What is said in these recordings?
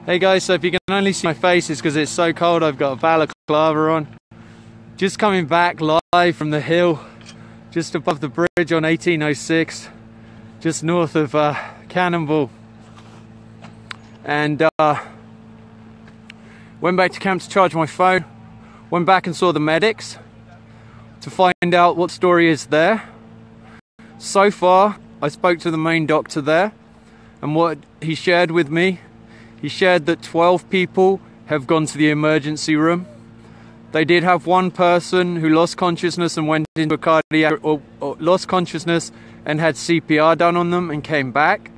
Hey guys, so if you can only see my face, it's because it's so cold. I've got a balaclava on. Just coming back live from the hill, just above the bridge on 1806, just north of Cannonball. And went back to camp to charge my phone. Went back and saw the medics to find out what story is there. So far, I spoke to the main doctor there, and what he shared with me, he shared that 12 people have gone to the emergency room. They did have one person who lost consciousness and went into a cardiac, or lost consciousness and had CPR done on them and came back.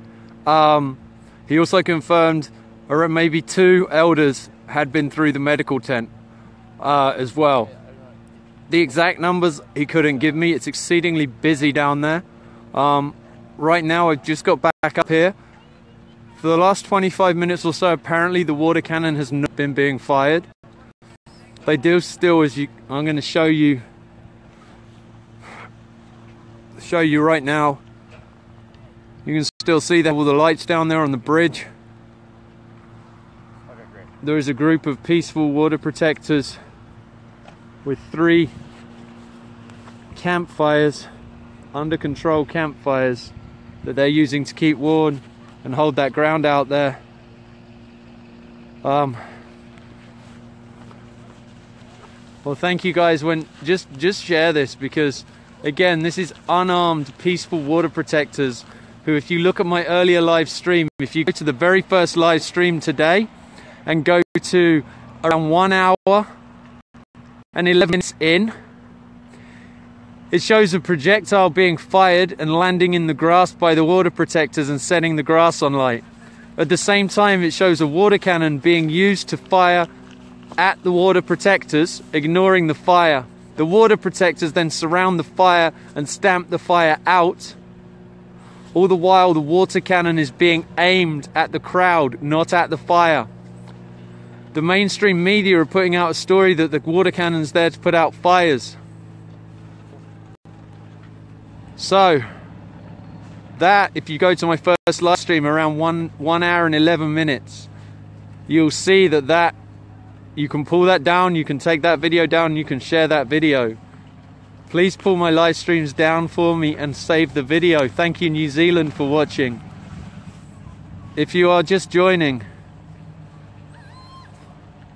He also confirmed maybe 2 elders had been through the medical tent as well. The exact numbers he couldn't give me. It's exceedingly busy down there. Right now I've just got back up here. For the last 25 minutes or so, apparently the water cannon has not been being fired. They do still, I'm going to show you right now. You can still see all the lights down there on the bridge. Okay, great. There is a group of peaceful water protectors with 3 campfires, under control campfires, that they're using to keep warm and hold that ground out there. Well, thank you guys. Just share this, because again, this is unarmed, peaceful water protectors who, if you look at my earlier live stream, if you go to the very first live stream today and go to around 1 hour and 11 minutes in, it shows a projectile being fired and landing in the grass by the water protectors and setting the grass on light. At the same time, it shows a water cannon being used to fire at the water protectors, ignoring the fire. The water protectors then surround the fire and stamp the fire out. All the while, the water cannon is being aimed at the crowd, not at the fire. The mainstream media are putting out a story that the water cannon's there to put out fires. So, that, if you go to my first live stream around 1 hour and 11 minutes, you'll see that you can pull that down, you can take that video down, you can share that video. Please pull my live streams down for me and save the video. Thank you, New Zealand, for watching. If you are just joining,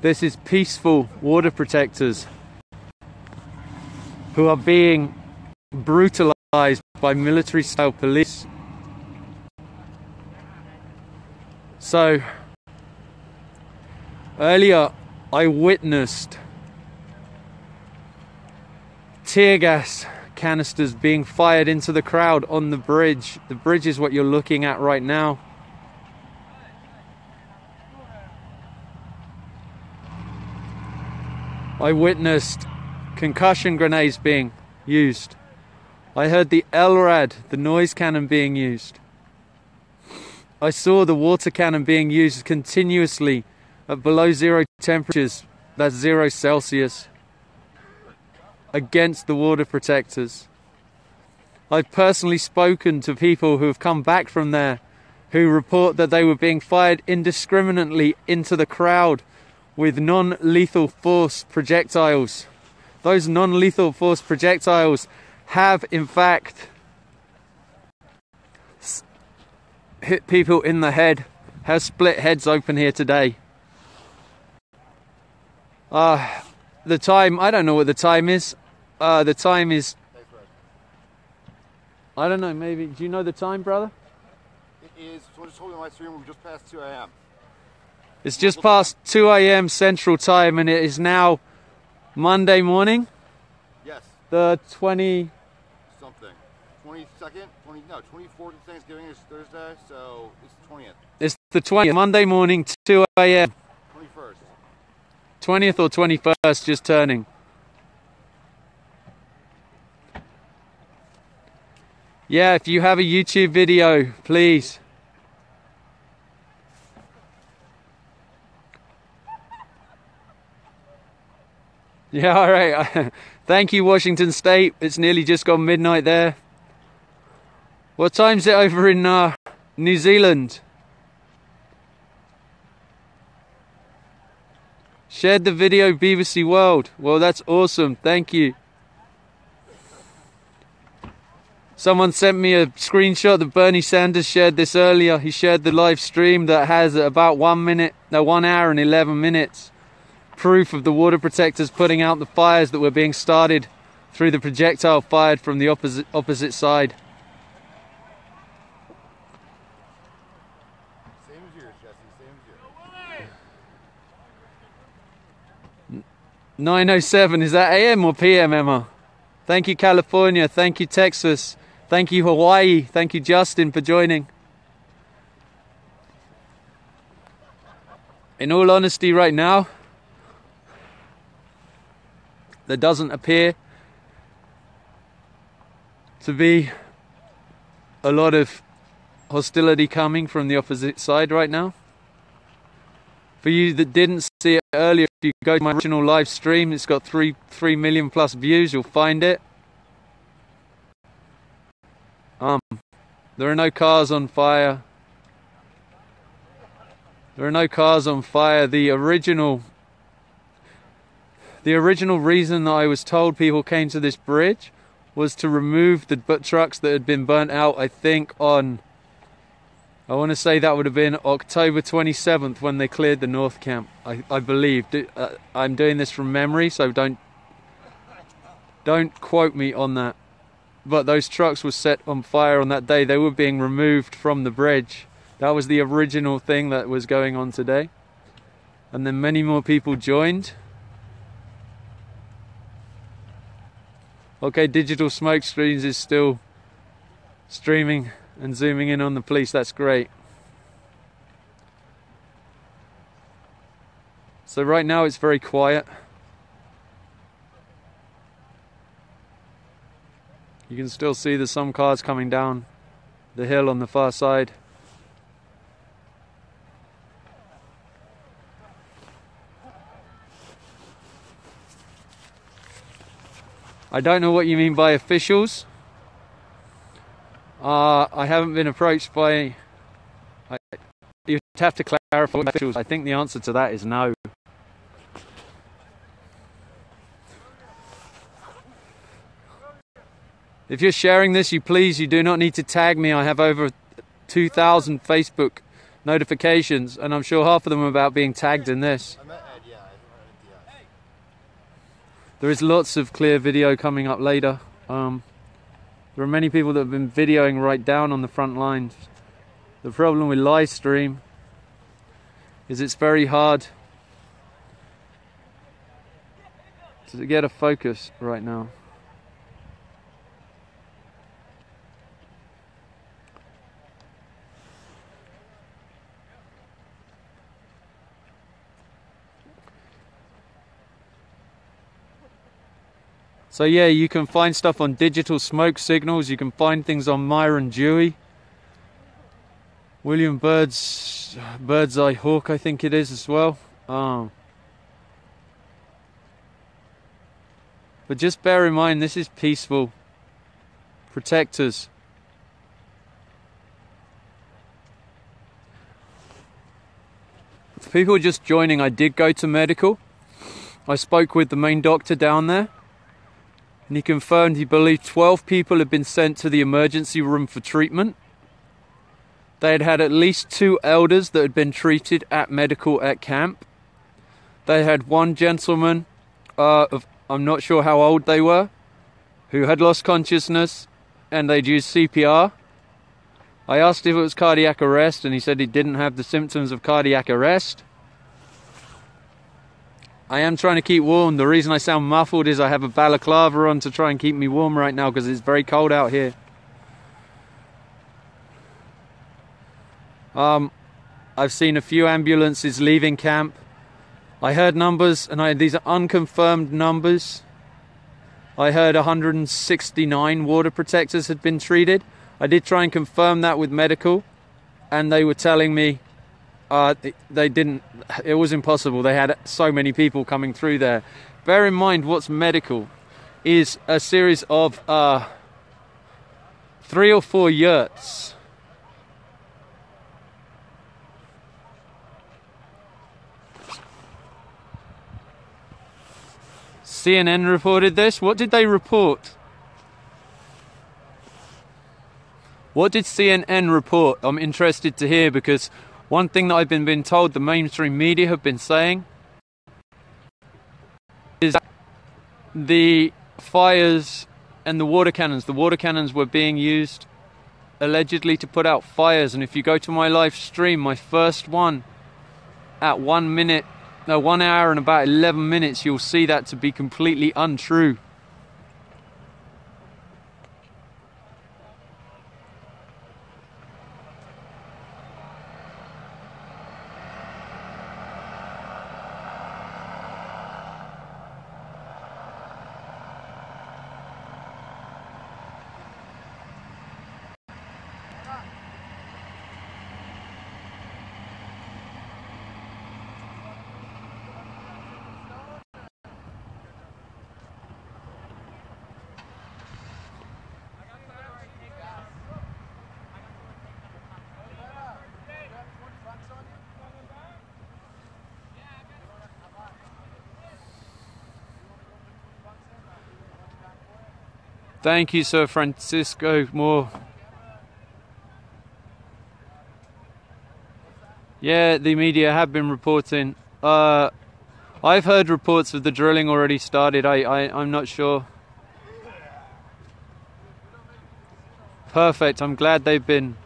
this is peaceful water protectors who are being brutalized by military-style police. So, earlier I witnessed tear gas canisters being fired into the crowd on the bridge. The bridge is what you're looking at right now. I witnessed concussion grenades being used. I heard the LRAD, the noise cannon, being used. I saw the water cannon being used continuously at below 0 temperatures, that's 0 Celsius, against the water protectors. I've personally spoken to people who have come back from there who report that they were being fired indiscriminately into the crowd with non-lethal force projectiles. Those non-lethal force projectiles have in fact hit people in the head, have split heads open here today. The time, I don't know what the time is. The time is, I don't know, maybe, do you know the time, brother? It is, so I just told you on my stream, we're just past 2 a.m. It's just past 2 a.m. Central Time, and it is now Monday morning. Yes. The 20... something. 22nd? 24th of Thanksgiving is Thursday, so it's the 20th. It's the 20th. Monday morning, 2 a.m. 21st. 20th or 21st, just turning. Yeah, if you have a YouTube video, please. Yeah, all right. Thank you, Washington State. It's nearly just gone midnight there. What time's it over in New Zealand? Shared the video, BBC World. Well, that's awesome. Thank you. Someone sent me a screenshot that Bernie Sanders shared this earlier. He shared the live stream that has about 1 hour and 11 minutes. Proof of the water protectors putting out the fires that were being started through the projectile fired from the opposite side. Same as yours, Jesse. Same as yours. 9:07. Is that AM or PM, Emma? Thank you, California. Thank you, Texas. Thank you, Hawaii. Thank you, Justin, for joining. In all honesty, right now, there doesn't appear to be a lot of hostility coming from the opposite side right now. For you that didn't see it earlier, if you go to my original live stream, it's got 3 million plus views, you'll find it. There are no cars on fire. There are no cars on fire. The original reason that I was told people came to this bridge was to remove the trucks that had been burnt out, I think on, I want to say that would have been October 27th when they cleared the North Camp, I believe. I'm doing this from memory, so don't quote me on that. But those trucks were set on fire on that day. They were being removed from the bridge. That was the original thing that was going on today. And then many more people joined. Okay, Digital Smoke Screens is still streaming and zooming in on the police. That's great. So right now it's very quiet. You can still see there's some cars coming down the hill on the far side. I don't know what you mean by officials. I haven't been approached by... You'd have to clarify officials. I think the answer to that is no. If you're sharing this, you do not need to tag me. I have over 2,000 Facebook notifications, and I'm sure half of them are about being tagged in this. I met Ed, yeah. There is lots of clear video coming up later. There are many people that have been videoing right down on the front lines. The problem with live stream is it's very hard to get a focus right now. So yeah, you can find stuff on Digital Smoke Signals. You can find things on Myron Dewey. William Bird's Eye Hawk, I think it is as well. But just bear in mind, this is peaceful. Protectors. For people just joining, I did go to medical. I spoke with the main doctor down there. And he confirmed he believed 12 people had been sent to the emergency room for treatment. They had had at least 2 elders that had been treated at medical at camp. They had one gentleman, I'm not sure how old they were, who had lost consciousness, and they'd used CPR. I asked if it was cardiac arrest, and he said he didn't have the symptoms of cardiac arrest. I am trying to keep warm. The reason I sound muffled is I have a balaclava on to try and keep me warm right now because it's very cold out here. I've seen a few ambulances leaving camp. I heard numbers, and these are unconfirmed numbers. I heard 169 water protectors had been treated. I did try and confirm that with medical, and they were telling me they didn't. It was impossible. They had so many people coming through there. Bear in mind, what's medical is a series of 3 or 4 yurts. CNN reported this. What did they report? What did CNN report? I'm interested to hear, because one thing that I've been told the mainstream media have been saying is that the fires and the water cannons were being used allegedly to put out fires. And if you go to my live stream, my first one at 1 hour and about 11 minutes, you'll see that to be completely untrue. Thank you, Sir Francisco Moore. Yeah, the media have been reporting. I've heard reports of the drilling already started. I'm not sure. Perfect. I'm glad they've been.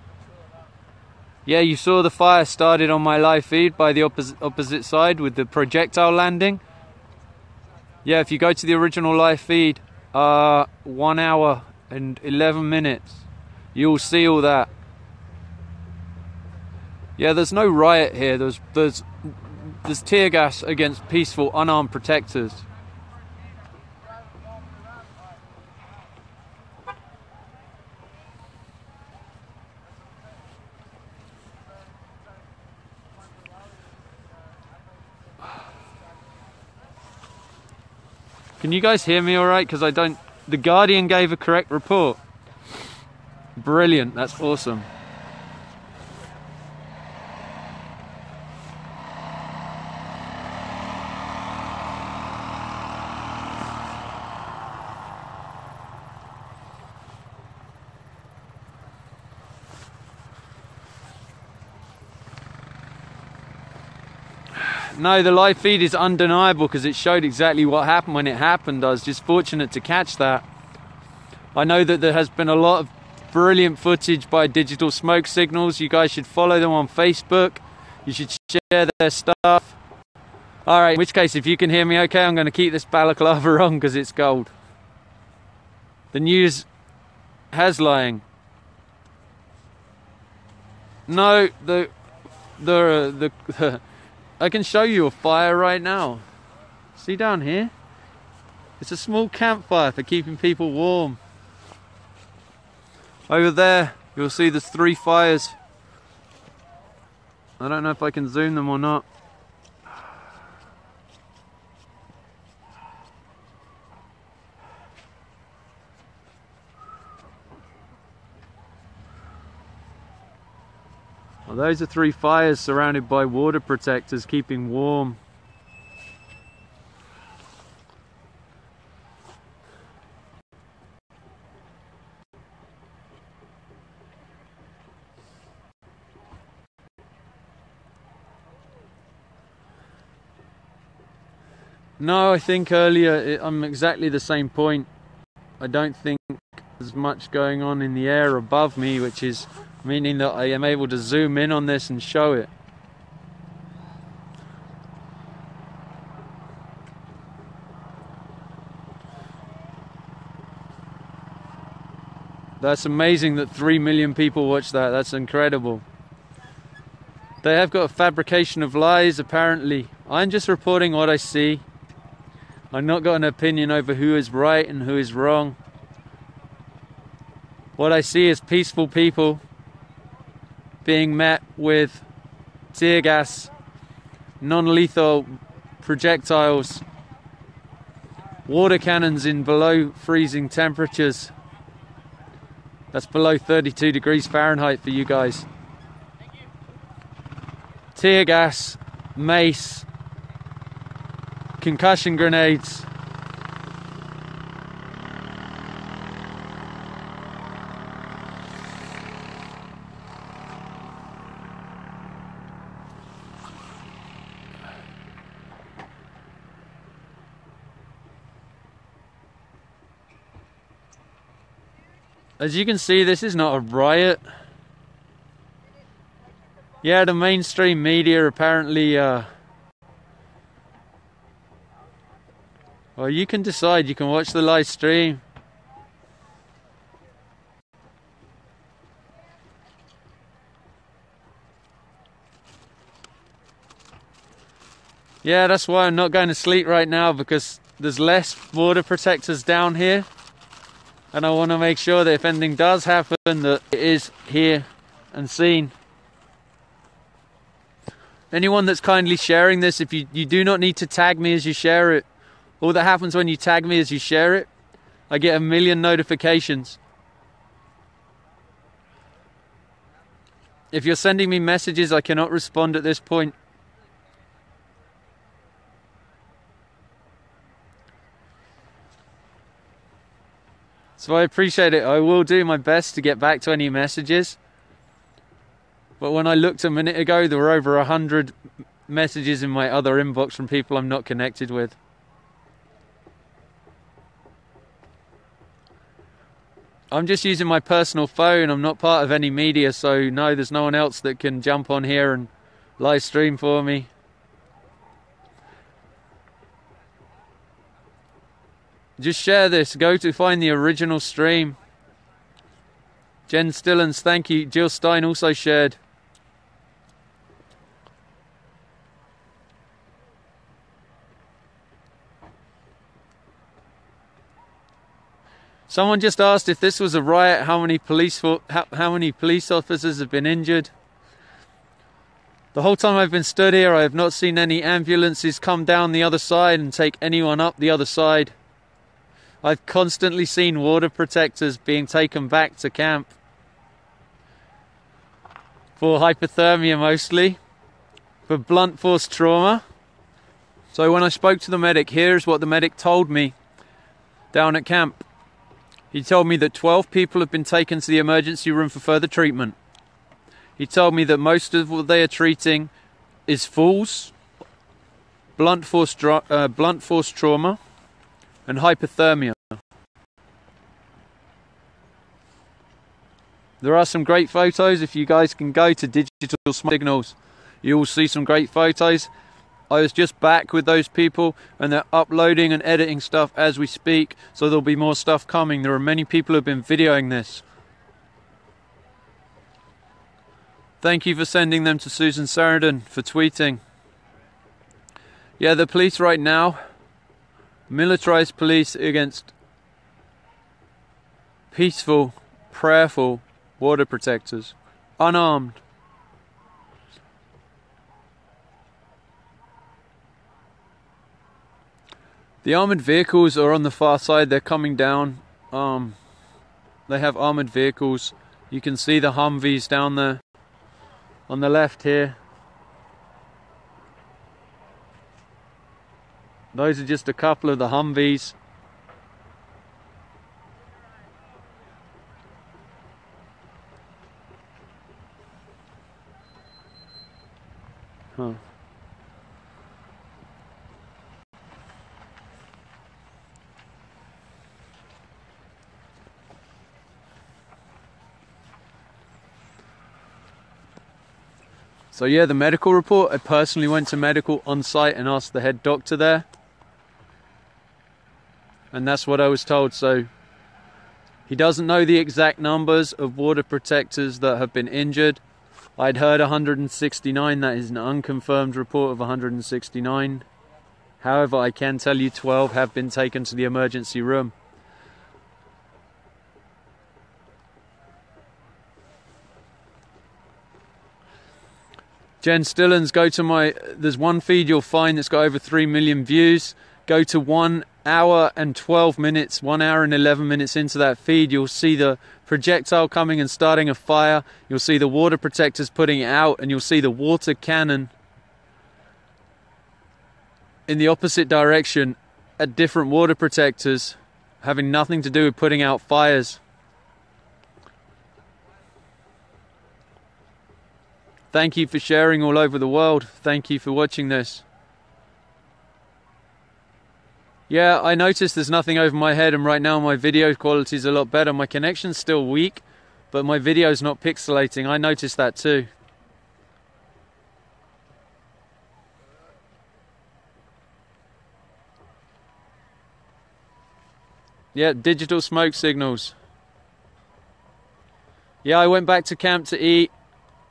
Yeah, you saw the fire started on my live feed by the opposite side with the projectile landing. Yeah, if you go to the original live feed, 1 hour and 11 minutes, you'll see all that. Yeah, there's no riot here. There's tear gas against peaceful, unarmed protectors. Can you guys hear me all right? Because I don't... The Guardian gave a correct report. Brilliant. That's awesome. No, the live feed is undeniable because it showed exactly what happened when it happened. I was just fortunate to catch that. I know that there has been a lot of brilliant footage by Digital Smoke Signals. You guys should follow them on Facebook. You should share their stuff. Alright, in which case, if you can hear me okay, I'm going to keep this balaclava on because it's gold. The news has lying. No, the I can show you a fire right now. See down here? It's a small campfire for keeping people warm. Over there, you'll see there's 3 fires. I don't know if I can zoom them or not. Well, those are 3 fires surrounded by water protectors keeping warm. No, I think earlier I'm exactly the same point. I don't think there's much going on in the air above me, which is meaning that I am able to zoom in on this and show it. That's amazing that 3 million people watch that. That's incredible. They have got a fabrication of lies, apparently. I'm just reporting what I see. I've not got an opinion over who is right and who is wrong. What I see is peaceful people being met with tear gas, non-lethal projectiles, water cannons in below freezing temperatures. That's below 32 degrees Fahrenheit for you guys. Tear gas, mace, concussion grenades, As you can see, this is not a riot. Yeah, the mainstream media apparently, well, you can decide. You can watch the live stream. Yeah, that's why I'm not going to sleep right now, because there's less border protectors down here. And I want to make sure that if anything does happen, that it is here and seen. Anyone that's kindly sharing this, if you do not need to tag me as you share it. All that happens when you tag me as you share it, I get 1 million notifications. If you're sending me messages, I cannot respond at this point. So I appreciate it. I will do my best to get back to any messages. But when I looked a minute ago, there were over 100 messages in my other inbox from people I'm not connected with. I'm just using my personal phone. I'm not part of any media, so no, there's no one else that can jump on here and live stream for me. Just share this. Go to find the original stream. Jen Stillens, thank you. Jill Stein also shared. Someone just asked if this was a riot, how many police officers have been injured. The whole time I've been stood here, I have not seen any ambulances come down the other side and take anyone up the other side. I've constantly seen water protectors being taken back to camp for hypothermia mostly, for blunt force trauma. So when I spoke to the medic, here's what the medic told me down at camp. He told me that 12 people have been taken to the emergency room for further treatment. He told me that most of what they are treating is falls, blunt force trauma, and hypothermia. There are some great photos. If you guys can go to Digital Signals, you will see some great photos. I was just back with those people and they're uploading and editing stuff as we speak, so there'll be more stuff coming. There are many people who have been videoing this. Thank you for sending them to Susan Sarandon for tweeting. Yeah, the police right now, militarized police against peaceful, prayerful water protectors, unarmed. The armored vehicles are on the far side. They're coming down. They have armored vehicles. You can see the Humvees down there on the left here. Those are just a couple of the Humvees. Huh. So yeah, the medical report, I personally went to medical on site and asked the head doctor there. And that's what I was told. So he doesn't know the exact numbers of water protectors that have been injured. I'd heard 169, that is an unconfirmed report of 169. However, I can tell you 12 have been taken to the emergency room. Jen Stillens, go to there's one feed you'll find that's got over 3 million views. Go to 1 hour and 12 minutes, 1 hour and 11 minutes into that feed, you'll see the projectile coming and starting a fire. You'll see the water protectors putting it out, and you'll see the water cannon in the opposite direction at different water protectors, having nothing to do with putting out fires. Thank you for sharing all over the world. Thank you for watching this. Yeah, I noticed there's nothing over my head, and right now my video quality is a lot better. My connection's still weak, but my video's not pixelating. I noticed that too. Yeah, digital smoke signals. Yeah, I went back to camp to eat.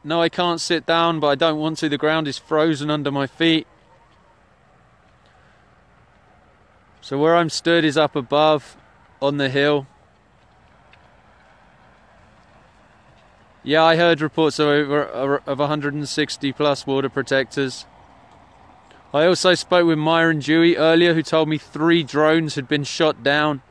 No, I can't sit down, but I don't want to. The ground is frozen under my feet. So where I'm stood is up above on the hill. Yeah, I heard reports of 160 plus water protectors. I also spoke with Myron Dewey earlier, who told me 3 drones had been shot down.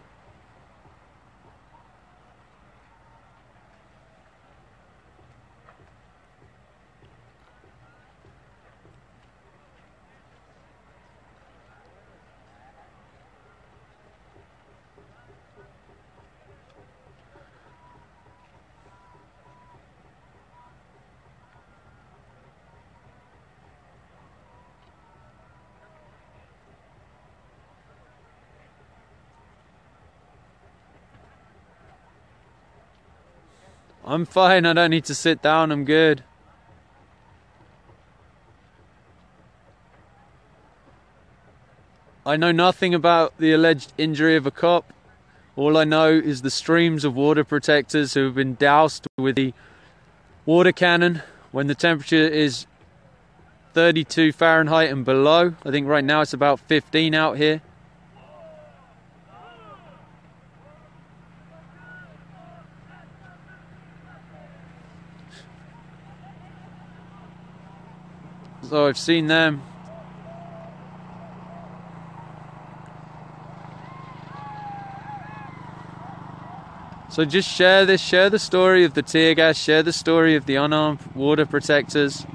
I'm fine, I don't need to sit down, I'm good. I know nothing about the alleged injury of a cop. All I know is the streams of water protectors who have been doused with the water cannon when the temperature is 32 Fahrenheit and below. I think right now it's about 15 out here. So I've seen them. So just share this, share the story of the tear gas, share the story of the unarmed water protectors.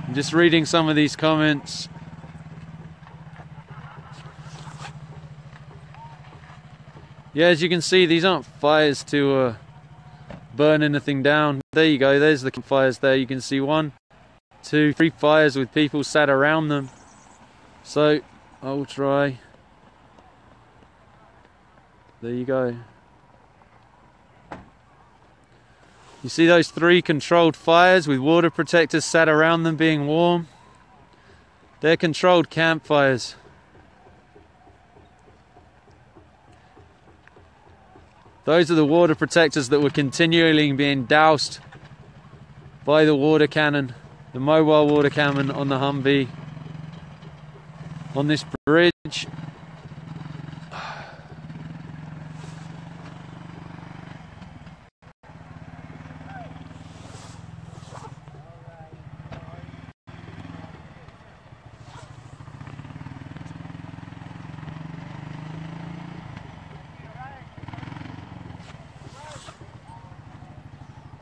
I'm just reading some of these comments. Yeah, as you can see, these aren't fires to burn anything down. There you go, there's the fires there. You can see 1, 2, 3 fires with people sat around them. So, I'll try. There you go. You see those 3 controlled fires with water protectors sat around them being warm? They're controlled campfires. Those are the water protectors that were continually being doused by the water cannon, the mobile water cannon on the Humvee, on this bridge.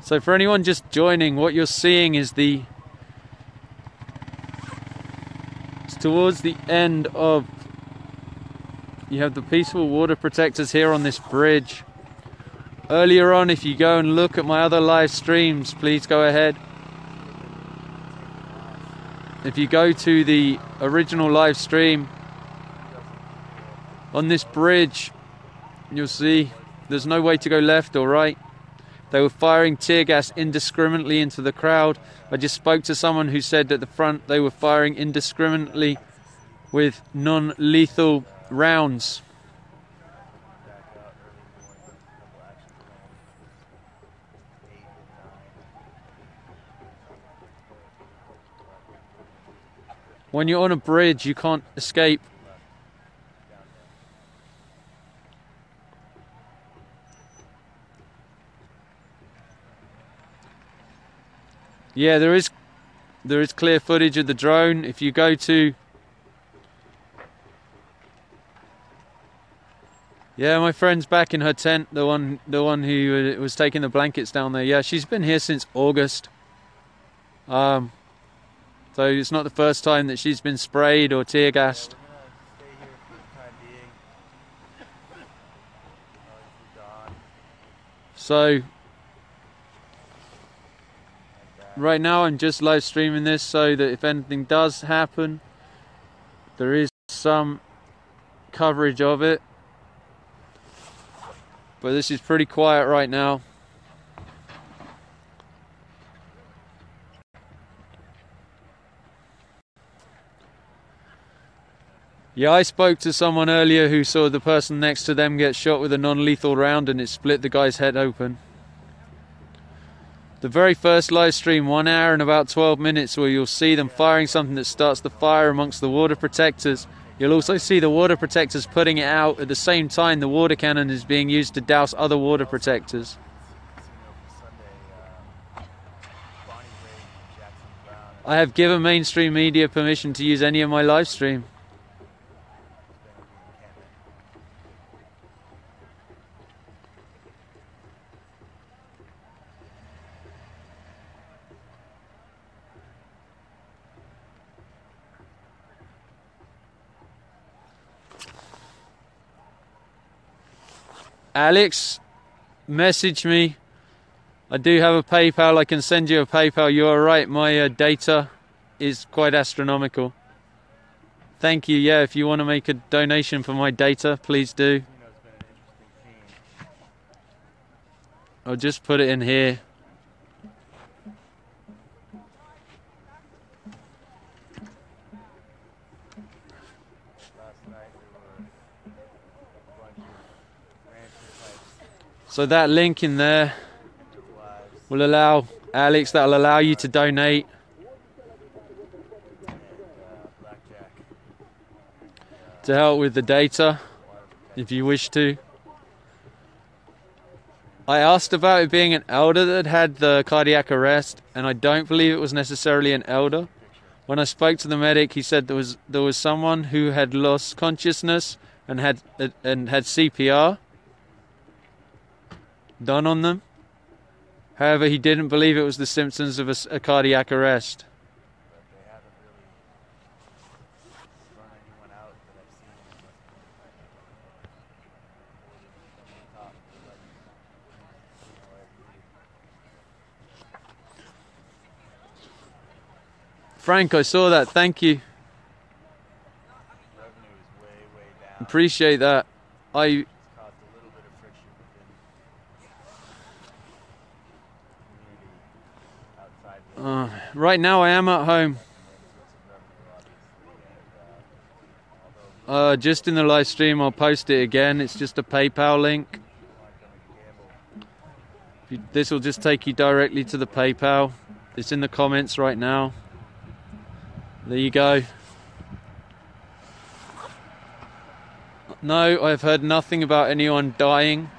So for anyone just joining, what you're seeing is it's towards the end of, you have the peaceful water protectors here on this bridge. Earlier on, if you go and look at my other live streams, please go ahead. If you go to the original live stream on this bridge, you'll see there's no way to go left or right. They were firing tear gas indiscriminately into the crowd. I just spoke to someone who said at the front they were firing indiscriminately with non-lethal rounds. When you're on a bridge, you can't escape. Yeah, there is clear footage of the drone. If you go to, yeah, my friend's back in her tent, the one who was taking the blankets down there. Yeah, she's been here since August. So it's not the first time that she's been sprayed or tear gassed. So right now I'm just live streaming this so that if anything does happen, there is some coverage of it. But this is pretty quiet right now. Yeah, I spoke to someone earlier who saw the person next to them get shot with a non-lethal round and it split the guy's head open. The very first live stream, 1 hour and about 12 minutes, where you'll see them firing something that starts the fire amongst the water protectors. You'll also see the water protectors putting it out at the same time the water cannon is being used to douse other water protectors. I have given mainstream media permission to use any of my live stream. Alex, message me. I do have a PayPal. I can send you a PayPal. You are right. My data is quite astronomical. Thank you. Yeah, if you want to make a donation for my data, please do. I'll just put it in here. So that link in there will allow, Alex, that'll allow you to donate. To help with the data, if you wish to. I asked about it being an elder that had the cardiac arrest, and I don't believe it was necessarily an elder. When I spoke to the medic, he said there was someone who had lost consciousness and had CPR done on them. However, he didn't believe it was the symptoms of a cardiac arrest. Frank, I saw that. Thank you. Appreciate that. Right now I am at home. Just in the live stream, I'll post it again. It's just a PayPal link. This will just take you directly to the PayPal. It's in the comments right now. There you go. No, I've heard nothing about anyone dying.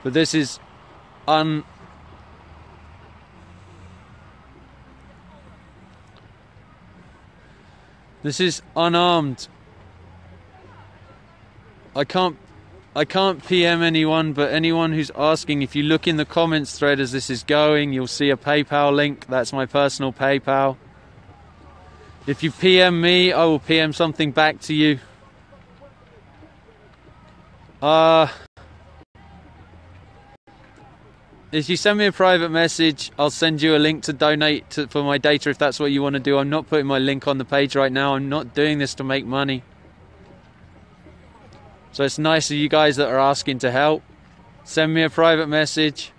But this is unarmed. I can't PM anyone, but anyone who's asking, if you look in the comments thread as this is going, you'll see a PayPal link. That's my personal PayPal. If you PM me, I will PM something back to you. If you send me a private message, I'll send you a link to donate for my data if that's what you want to do. I'm not putting my link on the page right now. I'm not doing this to make money. So it's nice of you guys that are asking to help. Send me a private message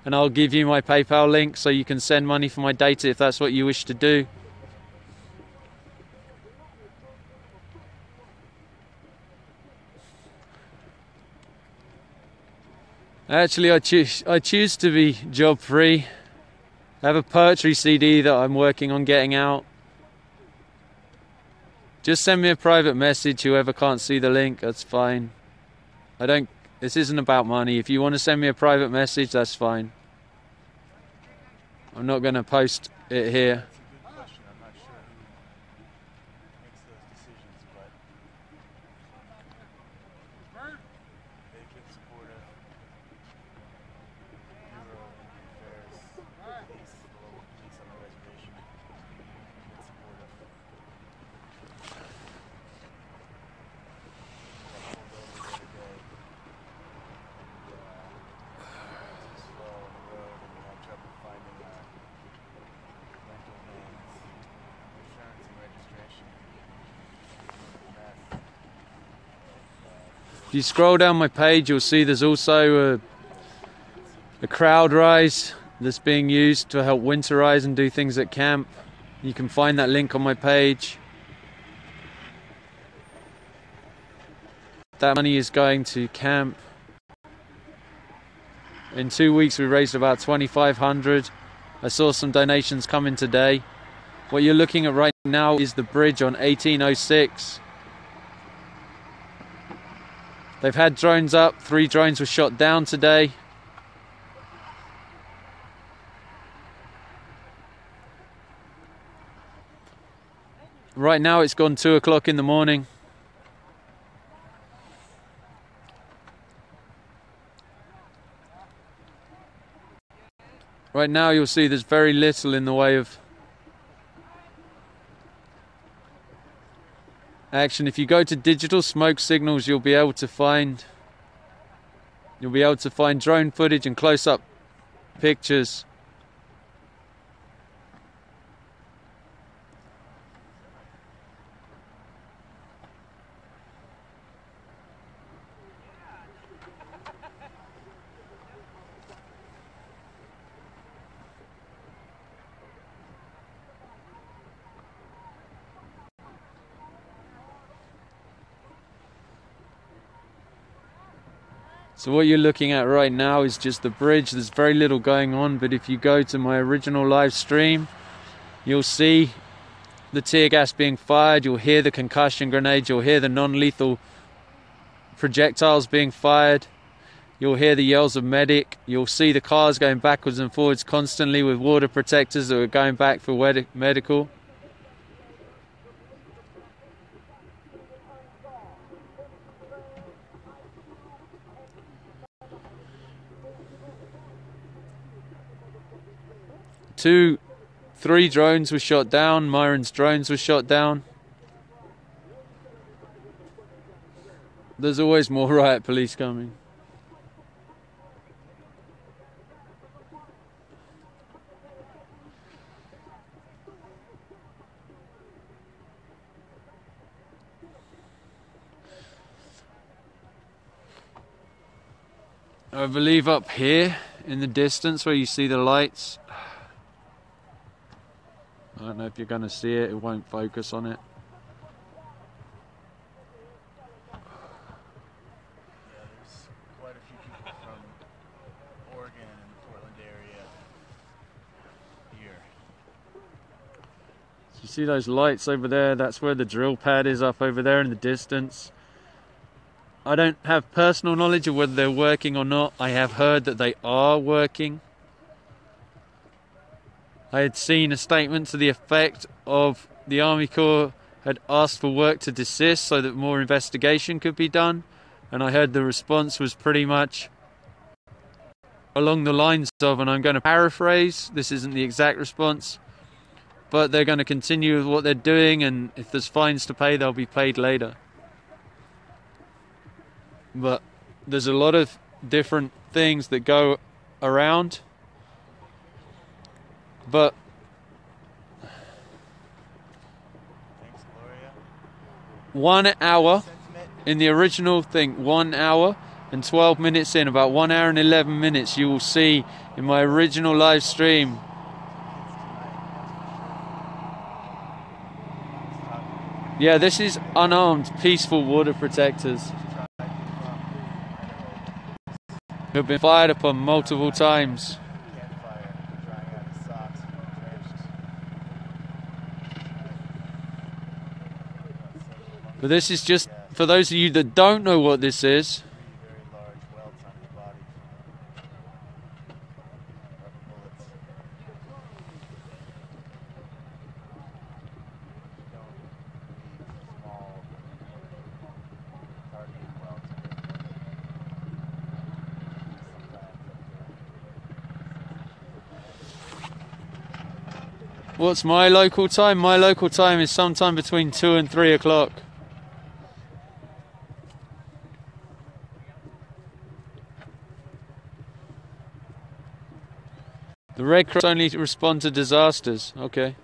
and I'll give you my PayPal link so you can send money for my data if that's what you wish to do. Actually, I choose to be job free. I have a poetry CD that I'm working on getting out. Just send me a private message, whoever can't see the link, that's fine. This isn't about money. If you want to send me a private message, that's fine. I'm not going to post it here. If you scroll down my page, you'll see there's also a crowd rise that's being used to help winterize and do things at camp. You can find that link on my page. That money is going to camp. In 2 weeks we raised about 2,500. I saw some donations come in today. What you're looking at right now is the bridge on 1806. They've had drones up. 3 drones were shot down today. Right now it's gone 2 o'clock in the morning. Right now you'll see there's very little in the way of action. If you go to digital smoke signals, you'll be able to find drone footage and close-up pictures. So what you're looking at right now is just the bridge. There's very little going on, but if you go to my original live stream, you'll see the tear gas being fired, you'll hear the concussion grenades, you'll hear the non-lethal projectiles being fired, you'll hear the yells of medic, you'll see the cars going backwards and forwards constantly with water protectors that are going back for medical. Three drones were shot down. Myron's drones were shot down. There's always more riot police coming. I believe up here in the distance where you see the lights, I don't know if you're going to see it, it won't focus on it. Yeah, there's quite a few people from Oregon and the Portland area here. So you see those lights over there? That's where the drill pad is, up over there in the distance. I don't have personal knowledge of whether they're working or not. I have heard that they are working. I had seen a statement to the effect of the Army Corps had asked for work to desist so that more investigation could be done, and I heard the response was pretty much along the lines of, and I'm going to paraphrase, this isn't the exact response, but they're going to continue with what they're doing, and if there's fines to pay, they'll be paid later. But there's a lot of different things that go around. But Thanks, Gloria. 1 hour Sentiment. in the original thing, 1 hour and 12 minutes in, about 1 hour and 11 minutes, you will see in my original live stream. Yeah, this is unarmed, peaceful water protectors who have been fired upon multiple times. But this is just, for those of you that don't know what this is, Very large welts on his body from rubber bullets. Don't leave small targeted welts. what's my local time? My local time is sometime between 2 and 3 o'clock. The Red Cross only respond to disasters. Okay.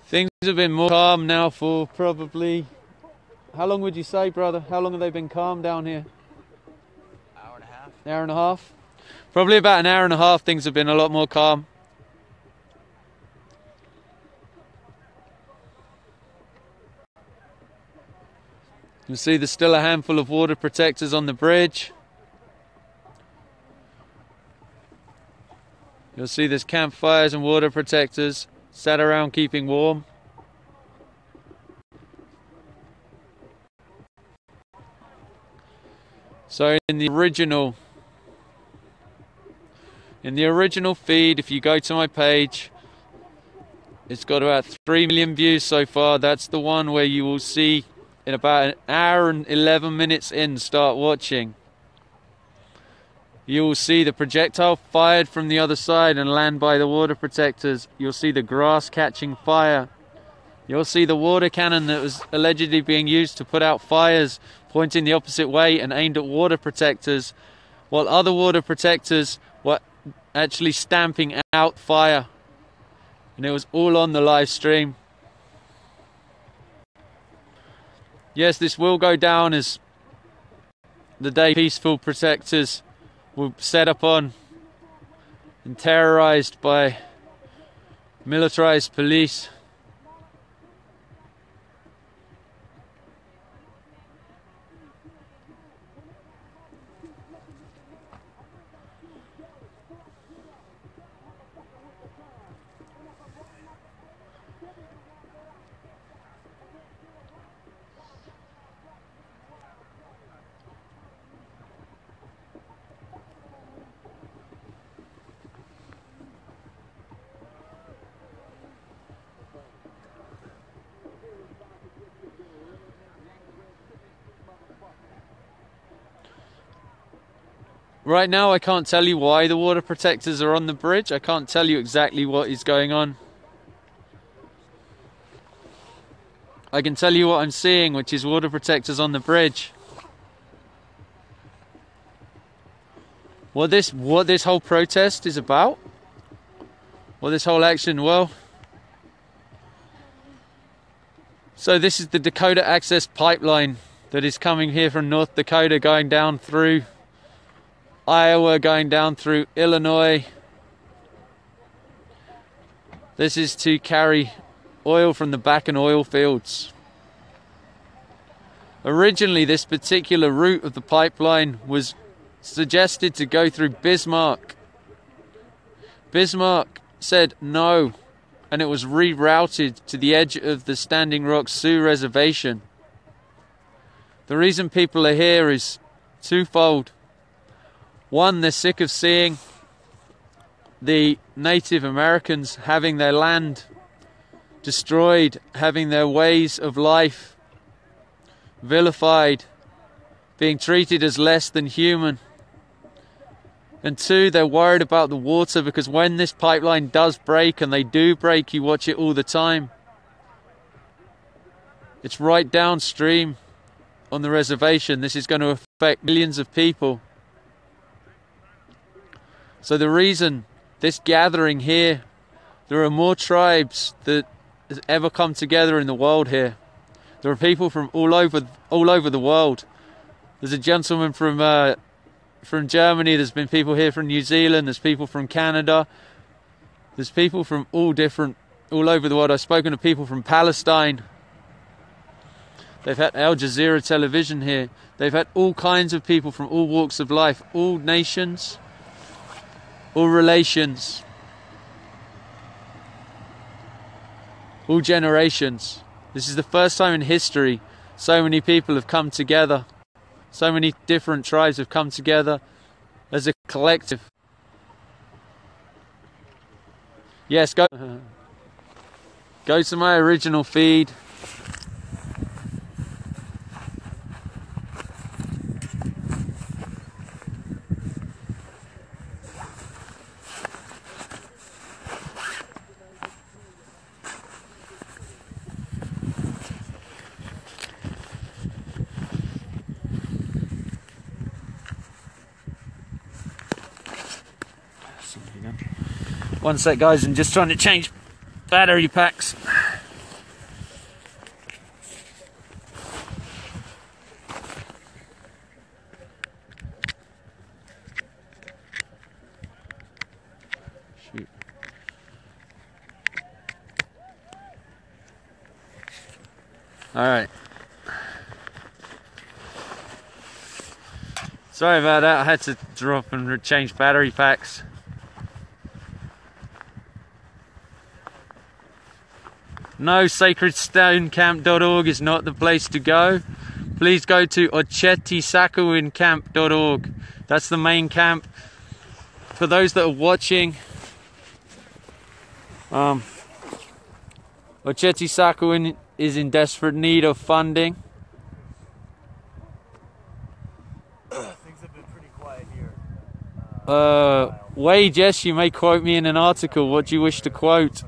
Things have been more calm now for probably How long would you say, brother? How long have they been calm down here? Hour and a half. An hour and a half? Probably about an hour and a half things have been a lot more calm. You'll see there's still a handful of water protectors on the bridge. You'll see there's campfires and water protectors sat around keeping warm. So in the original feed, if you go to my page, it's got about 3 million views so far. That's the one where you will see in about an hour and 11 minutes in, start watching. You will see the projectile fired from the other side and land by the water protectors. You'll see the grass catching fire. You'll see the water cannon that was allegedly being used to put out fires pointing the opposite way and aimed at water protectors, while other water protectors were actually stamping out fire. And it was all on the live stream. Yes, this will go down as the day peaceful protectors were set upon and terrorized by militarized police. Right now I can't tell you why the water protectors are on the bridge. I can't tell you exactly what is going on. I can tell you what I'm seeing, which is water protectors on the bridge. What this whole protest is about? What this whole action, well, so this is the Dakota Access Pipeline that is coming here from North Dakota, going down through Iowa, going down through Illinois. This is to carry oil from the Bakken oil fields. Originally, this particular route of the pipeline was suggested to go through Bismarck. Bismarck said no, and it was rerouted to the edge of the Standing Rock Sioux Reservation. The reason people are here is twofold. One, they're sick of seeing the Native Americans having their land destroyed, having their ways of life vilified, being treated as less than human. And two, they're worried about the water, because when this pipeline does break, and they do break, you watch it all the time, it's right downstream on the reservation. This is going to affect millions of people. So the reason this gathering here, there are more tribes that has ever come together in the world here. There are people from all over the world. There's a gentleman from Germany. There's been people here from New Zealand. There's people from Canada. There's people from all over the world. I've spoken to people from Palestine. They've had Al Jazeera television here. They've had all kinds of people from all walks of life, all nations, all relations, all generations. This is the first time in history so many people have come together. So many different tribes have come together as a collective. Yes, go to my original feed. One sec, guys, I'm just trying to change battery packs. Alright. Sorry about that, I had to drop and change battery packs. No, sacredstonecamp.org is not the place to go. Please go to ochetisakuincamp.org. That's the main camp. For those that are watching, Ochetisakuin is in desperate need of funding. Things have been pretty quiet here. Wade, yes, you may quote me in an article. What do you wish to quote?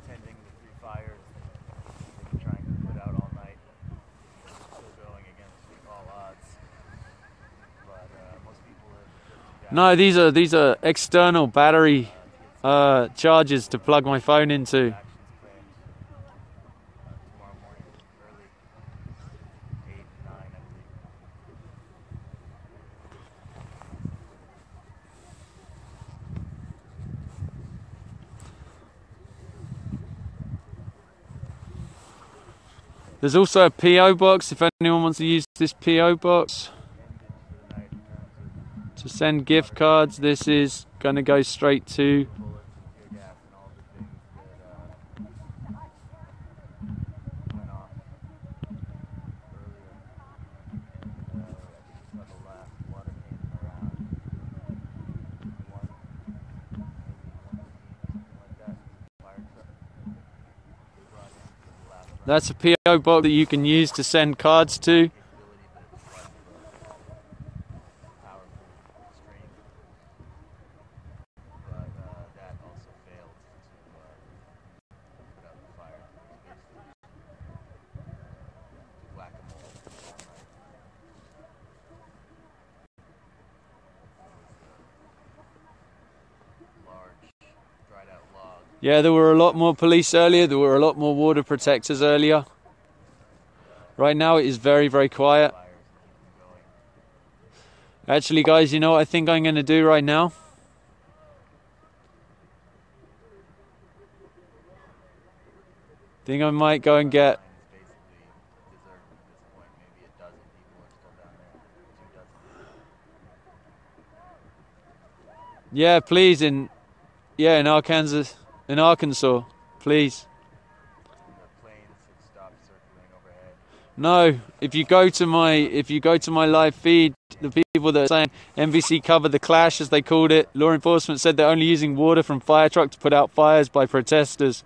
Tending the 3 fires they've been trying to put out all night. Still going against all odds. But most people have drifted down. No, these are external battery chargers to plug my phone into. Actions planned tomorrow morning, early 8, 9, I believe. There's also a PO box if anyone wants to use this PO box to send gift cards. This is going to go straight to Bullets, tear gas, and all the things that went off earlier. And I think it's about the last water came around 1, maybe 1:15, something like that. Fire truck they brought in for the last run. That's a PO box that you can use to send cards to. Capability, but it's less of a powerful stream. But that also failed to put out the fire. It was basically whack-a-mole all night. Large, dried-out log. Yeah, there were a lot more police earlier. There were a lot more water protectors earlier. Right now it is very, very quiet. Fires and keep them going. Actually, guys, you know what I think I'm going to do right now? I think I might go and get... Line is basically deserted at this point. Maybe a dozen people are still down there. 2 dozen. Yeah, please, in Arkansas, please. The planes have stopped circling overhead. No, if you go to my live feed, the people that are saying NBC covered the clash, as they called it, law enforcement said they're only using water from fire truck to put out fires by protesters.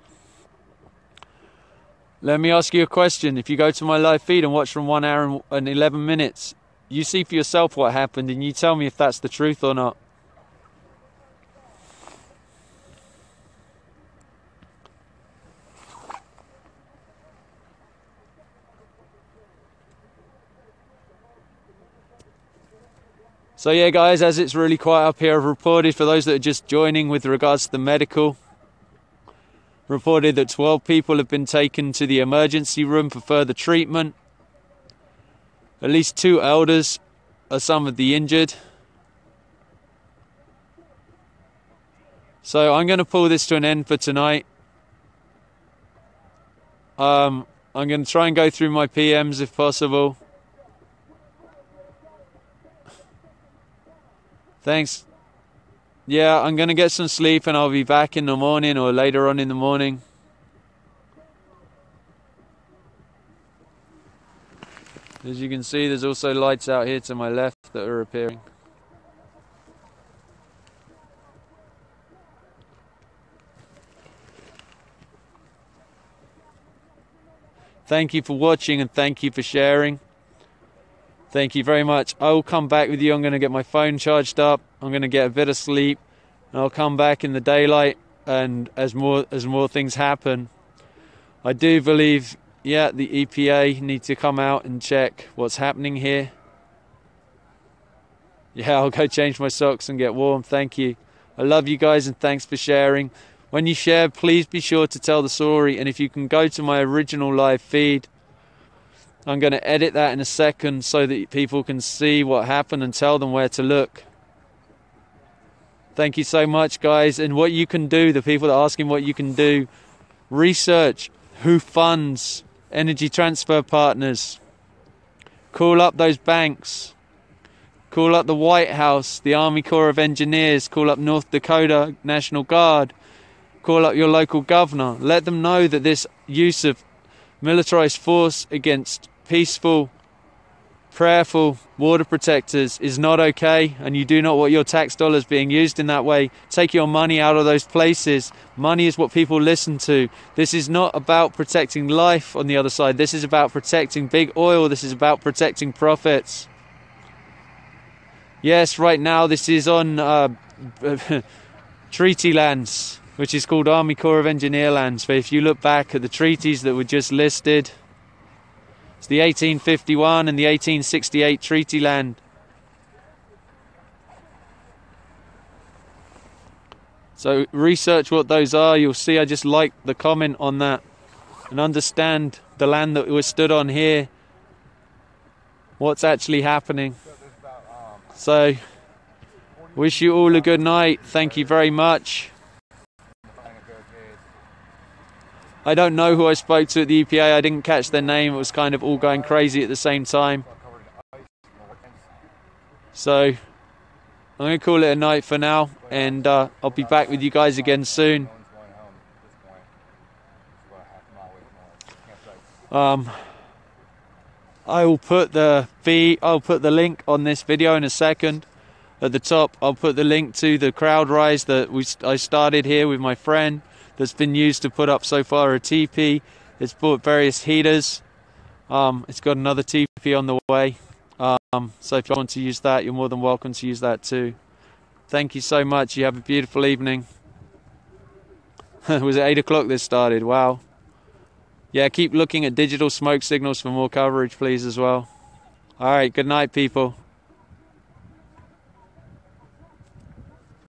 Let me ask you a question. If you go to my live feed and watch from 1 hour and 11 minutes, you see for yourself what happened and you tell me if that's the truth or not. So yeah, guys, as it's really quiet up here, I've reported, for those that are just joining with regards to the medical, reported that 12 people have been taken to the emergency room for further treatment. At least 2 elders are some of the injured. So I'm going to pull this to an end for tonight. I'm going to try and go through my PMs if possible. Thanks. Yeah, I'm going to get some sleep and I'll be back in the morning or later on in the morning. As you can see, there's also lights out here to my left that are appearing. Thank you for watching and thank you for sharing. Thank you very much. I will come back with you. I'm going to get my phone charged up. I'm going to get a bit of sleep. And I'll come back in the daylight and as more things happen. I do believe, yeah, the EPA need to come out and check what's happening here. Yeah, I'll go change my socks and get warm. Thank you. I love you guys and thanks for sharing. When you share, please be sure to tell the story. And if you can go to my original live feed, I'm going to edit that in a second so that people can see what happened and tell them where to look. Thank you so much, guys. And what you can do, the people that are asking what you can do, research who funds Energy Transfer Partners. Call up those banks. Call up the White House, the Army Corps of Engineers. Call up North Dakota National Guard. Call up your local governor. Let them know that this use of militarized force against peaceful, prayerful water protectors is not okay, and you do not want your tax dollars being used in that way. Take your money out of those places. Money is what people listen to. This is not about protecting life on the other side. This is about protecting big oil. This is about protecting profits. Yes, right now this is on treaty lands, which is called Army Corps of Engineer lands. But if you look back at the treaties that were just listed, it's the 1851 and the 1868 treaty land. So research what those are. You'll see I just like the comment on that and understand the land that was stood on here, what's actually happening. So wish you all a good night. Thank you very much. I don't know who I spoke to at the EPA. I didn't catch their name. It was kind of all going crazy at the same time. So I'm going to call it a night for now, and I'll be back with you guys again soon. I'll put the link on this video in a second. At the top, I'll put the link to the crowd rise that I started here with my friend, that's been used to put up so far a teepee. It's bought various heaters. It's got another teepee on the way. So if you want to use that, you're more than welcome to use that too. Thank you so much. You have a beautiful evening. Was it 8 o'clock this started? Wow. Yeah, keep looking at digital smoke signals for more coverage, please, as well. All right, good night, people.